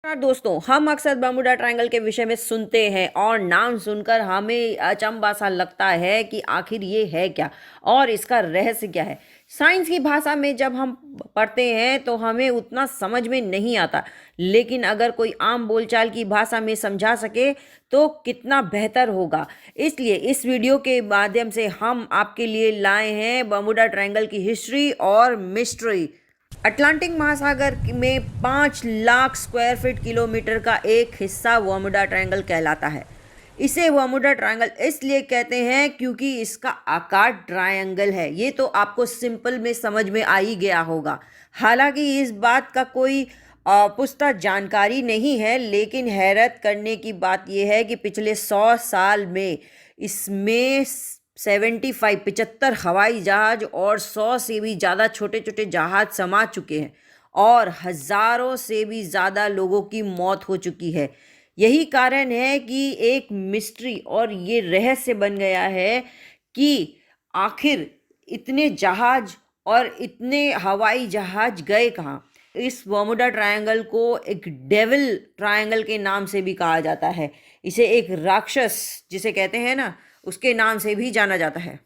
दोस्तों, हम अक्सर बर्मुडा ट्रायंगल के विषय में सुनते हैं और नाम सुनकर हमें अचंभा सा लगता है कि आखिर ये है क्या और इसका रहस्य क्या है। साइंस की भाषा में जब हम पढ़ते हैं तो हमें उतना समझ में नहीं आता, लेकिन अगर कोई आम बोलचाल की भाषा में समझा सके तो कितना बेहतर होगा। इसलिए इस वीडियो के माध्यम से हम आपके लिए लाए हैं बर्मुडा ट्रायंगल की हिस्ट्री और मिस्ट्री। अटलांटिक महासागर में 5 लाख स्क्वायर फीट किलोमीटर का एक हिस्सा बर्मुडा ट्रायंगल कहलाता है। इसे बर्मुडा ट्रायंगल इसलिए कहते हैं क्योंकि इसका आकार ट्रायंगल है। ये तो आपको सिंपल में समझ में आ ही गया होगा। हालांकि इस बात का कोई पुख्ता जानकारी नहीं है, लेकिन हैरत करने की बात यह है कि पिछले 100 साल में इसमें 75 हवाई जहाज और 100 से भी ज़्यादा छोटे छोटे जहाज समा चुके हैं और हज़ारों से भी ज़्यादा लोगों की मौत हो चुकी है। यही कारण है कि एक मिस्ट्री और ये रहस्य बन गया है कि आखिर इतने जहाज और इतने हवाई जहाज गए कहाँ। इस बर्मुडा ट्रायंगल को एक डेविल ट्रायंगल के नाम से भी कहा जाता है। इसे एक राक्षस जिसे कहते हैं ना, उसके नाम से भी जाना जाता है।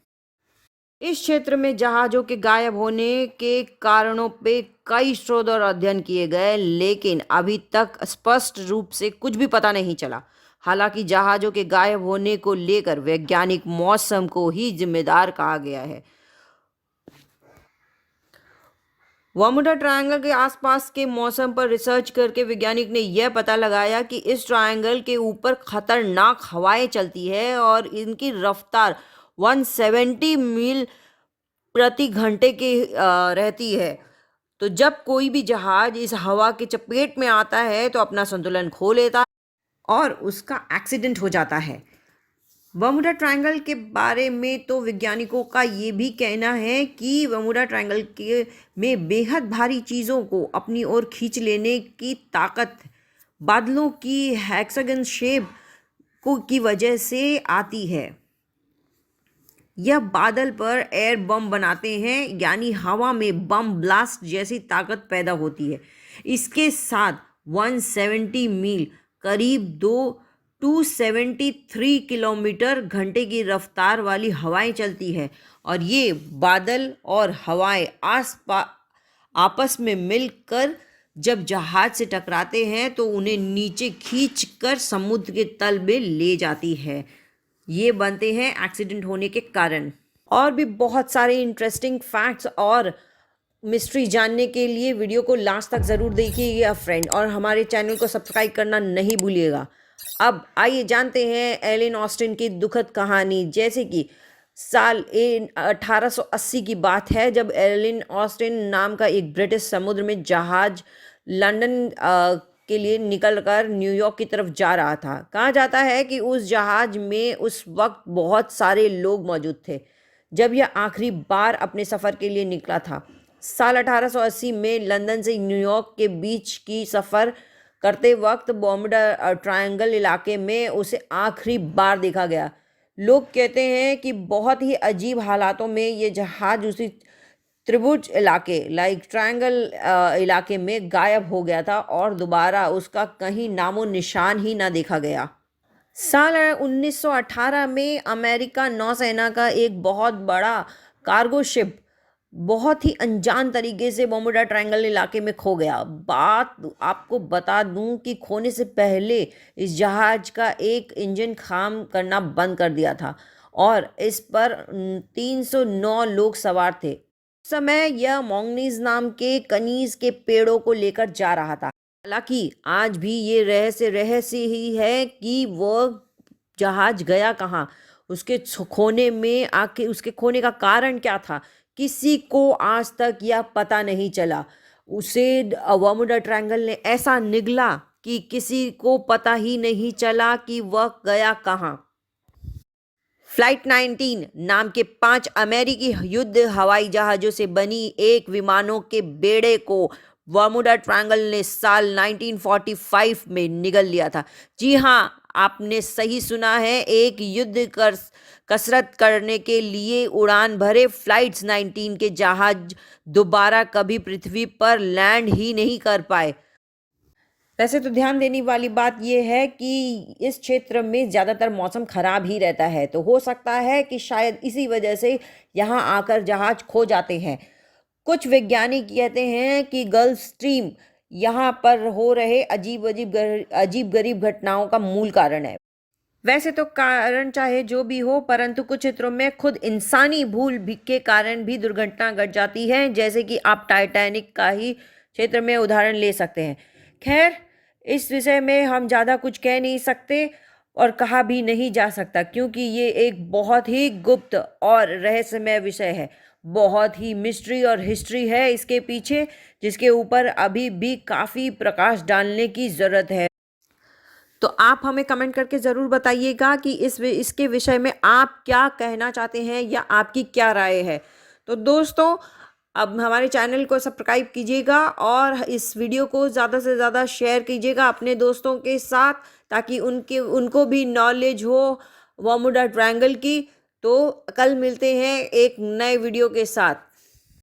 इस क्षेत्र में जहाज़ों के गायब होने के कारणों पे कई शोध और अध्ययन किए गए, लेकिन अभी तक स्पष्ट रूप से कुछ भी पता नहीं चला। हालांकि जहाज़ों के गायब होने को लेकर वैज्ञानिक मौसम को ही जिम्मेदार कहा गया है। बर्मुडा ट्रायंगल के आसपास के मौसम पर रिसर्च करके वैज्ञानिक ने यह पता लगाया कि इस ट्रायंगल के ऊपर खतरनाक हवाएं चलती है और इनकी रफ्तार 170 मील प्रति घंटे की रहती है। तो जब कोई भी जहाज इस हवा की चपेट में आता है तो अपना संतुलन खो लेता है और उसका एक्सीडेंट हो जाता है। बर्मुडा ट्रायंगल के बारे में तो वैज्ञानिकों का ये भी कहना है कि बर्मुडा ट्रायंगल के में बेहद भारी चीज़ों को अपनी ओर खींच लेने की ताकत बादलों की हेक्सागन शेप को की वजह से आती है। यह बादल पर एयर बम बनाते हैं, यानी हवा में बम ब्लास्ट जैसी ताकत पैदा होती है। इसके साथ 170 मील करीब 273 किलोमीटर घंटे की रफ्तार वाली हवाएं चलती है और ये बादल और हवाएं आपस में मिलकर जब जहाज से टकराते हैं तो उन्हें नीचे खींचकर समुद्र के तल में ले जाती है। ये बनते हैं एक्सीडेंट होने के कारण। और भी बहुत सारे इंटरेस्टिंग फैक्ट्स और मिस्ट्री जानने के लिए वीडियो को लास्ट तक ज़रूर देखिएगा फ्रेंड, और हमारे चैनल को सब्सक्राइब करना नहीं भूलिएगा। अब आइए जानते हैं एलिन ऑस्टिन की दुखद कहानी। जैसे कि साल 1880 की बात है, जब एलिन ऑस्टिन नाम का एक ब्रिटिश समुद्र में जहाज लंदन के लिए निकलकर न्यूयॉर्क की तरफ जा रहा था। कहा जाता है कि उस जहाज में उस वक्त बहुत सारे लोग मौजूद थे जब यह आखिरी बार अपने सफ़र के लिए निकला था। साल 1880 में लंदन से न्यूयॉर्क के बीच की सफ़र करते वक्त बर्मुडा ट्रायंगल इलाके में उसे आखिरी बार देखा गया। लोग कहते हैं कि बहुत ही अजीब हालातों में ये जहाज उसी त्रिभुज इलाके लाइक ट्रायंगल इलाके में गायब हो गया था और दोबारा उसका कहीं नामो निशान ही ना देखा गया। साल 1918 में अमेरिका नौसेना का एक बहुत बड़ा कार्गो शिप बहुत ही अनजान तरीके से बर्मुडा ट्रायंगल इलाके में खो गया। बात आपको बता दूं कि खोने से पहले इस जहाज का एक इंजन काम करना बंद कर दिया था और इस पर 309 लोग सवार थे। उस समय यह मैंगनीज नाम के कनीज के पेड़ों को लेकर जा रहा था। हालांकि आज भी ये रहस्य ही है कि वह जहाज गया कहाँ, उसके खोने में आखिर उसके खोने का कारण क्या था, किसी को आज तक यह पता नहीं चला। उसे बर्मुडा ट्रायंगल ने ऐसा निगला कि किसी को पता ही नहीं चला कि वह गया कहाँ। फ्लाइट 19 नाम के 5 अमेरिकी युद्ध हवाई जहाज़ों से बनी एक विमानों के बेड़े को बर्मुडा ट्रायंगल ने साल 1945 में निगल लिया था। जी हाँ, आपने सही सुना है, एक युद्ध कसरत करने के लिए उड़ान भरे फ्लाइट्स 19 के जहाज दोबारा कभी पृथ्वी पर लैंड ही नहीं कर पाए। वैसे तो ध्यान देने वाली बात यह है कि इस क्षेत्र में ज़्यादातर मौसम खराब ही रहता है, तो हो सकता है कि शायद इसी वजह से यहाँ आकर जहाज खो जाते हैं। कुछ वैज्ञानिक कहते हैं कि गल्फ स्ट्रीम यहाँ पर हो रहे अजीब गरीब घटनाओं का मूल कारण है। वैसे तो कारण चाहे जो भी हो, परंतु कुछ क्षेत्रों में खुद इंसानी भूल भी के कारण भी दुर्घटना घट जाती है, जैसे कि आप टाइटैनिक का ही क्षेत्र में उदाहरण ले सकते हैं। खैर, इस विषय में हम ज़्यादा कुछ कह नहीं सकते और कहा भी नहीं जा सकता, क्योंकि ये एक बहुत ही गुप्त और रहस्यमय विषय है। बहुत ही मिस्ट्री और हिस्ट्री है इसके पीछे, जिसके ऊपर अभी भी काफ़ी प्रकाश डालने की ज़रूरत है। तो आप हमें कमेंट करके ज़रूर बताइएगा कि इसके विषय में आप क्या कहना चाहते हैं या आपकी क्या राय है। तो दोस्तों, अब हमारे चैनल को सब्सक्राइब कीजिएगा और इस वीडियो को ज़्यादा से ज़्यादा शेयर कीजिएगा अपने दोस्तों के साथ, ताकि उनको भी नॉलेज हो बर्मुडा ट्रायंगल की। तो कल मिलते हैं एक नए वीडियो के साथ।